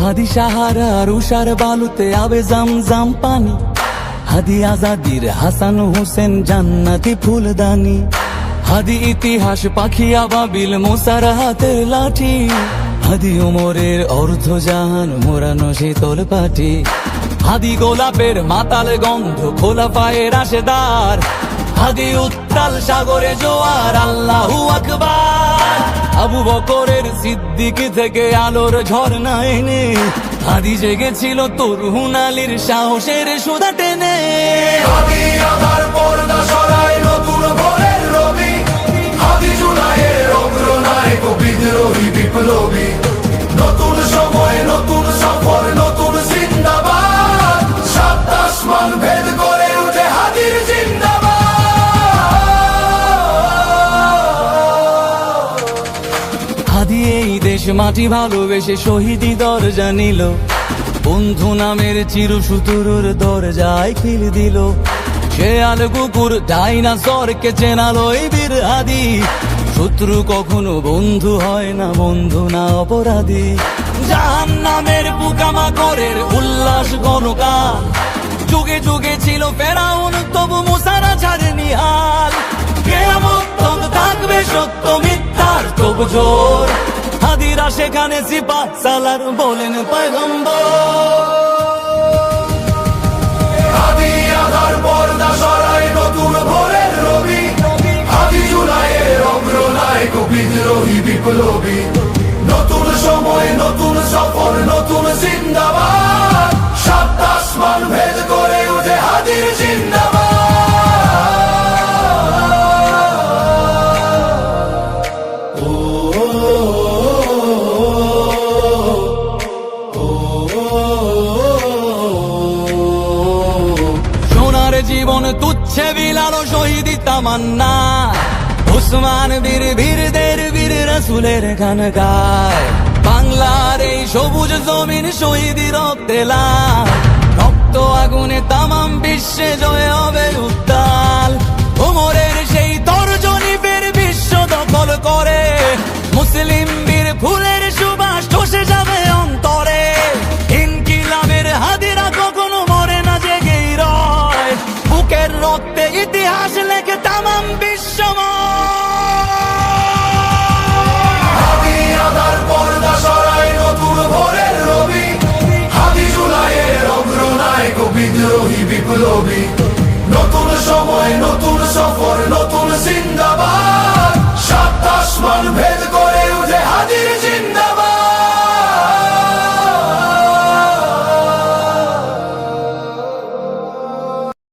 হাদি সাহারার উষার বালুতে আবে জাম পানি, হাদি আজাদির হাসান হোসেন জান্নাতি ফুলদানি, হাদি ইতিহাস পাখি আবাবিল মোসার হাতের লাঠি, হাদি ওমরের অর্ধ জাহান মোরানো শীতল পাটি, হাদি গোলাপের মাতাল গন্ধ খোলা পায়ের আশেদার, হাদি উত্তাল সাগরে জোয়ার আল্লাহু আকবার, আবু বকরের সিদ্দিক থেকে আলোর ঝর্ণা এনে, হাদি জেগেছিল তরুণ আলীর সাহসের সুধা টেনে। হাদি আধার পর্দা সরায় নতুন ভোরের রবি, হাদি জুলাইয়ের অগ্রনায়ক বিদ্রোহী বিপ্লবী, নতুন সময় নতুন সফর নতুন জিন্দাবাদ, সাত আসমান ভেদ করে উঠে হাদির জিন্দাবাদ। হাদি এই দেশ মাটি ভালোবেসে শহীদি দরজা নিল, বন্ধু নামের চিরসুতুরুর দরজায় খিল দিল, সে আল কুকুর ডাইনাসরকে চেনালো এই বীর হাদি, শত্রু কখনো বন্ধু হয় না, বন্ধু না অপরাধী, জাহান্নামের পোকামাকড়ের উল্লাস গণকাল, যুগে যুগে ছিল ফেরাউন তবু মুসারা ছাড়েনি হাল, কিয়ামত তক থাকবে সত্য মিথ্যার তবু জোর, হাদিরা সেখানে সিপাহ সালার বলেন পয়গম্বর। হাদি আধার পর্দা সরায় নতুন ভোরের রবি, হাদি জুলাইয়ের অগ্রনায়ক বিদ্রোহী বিপ্লবী, নতুন সময় নতুন সফর নতুন জিন্দাবাদ, সাত আসমান ভেদ করে উঠে হাদির জিন্দাবাদ। সোনার জীবন তুচ্ছে বিলালো শহীদি তামান্না, উসমান বীর বীরদের বীর রাসূলের গান গায়, বাংলার এই সবুজ জমিন শহীদি রক্তে লাল, রক্ত আগুনে তামাম বিশ্বে জয় হবে উত্তাল, ওমরের সেই তর্জনী ফের বিশ্ব দখল করে, মুসলিম বীর ফুলের সুবাস চষে যাবে অন্তরে, ইনকিলাবের হাদিরা কখনো মরে না জেগেই রয়, বুকের রক্তে ইতিহাস লেখে তামাম বিশ্বময়। হাদি আধার পর্দা সরায় নতুন ভোরের রবি, হাদি জুলাইয়ের অগ্রনায়ক বিদ্রোহী বিপ্লবী, নতুন সময় নতুন সফর নতুন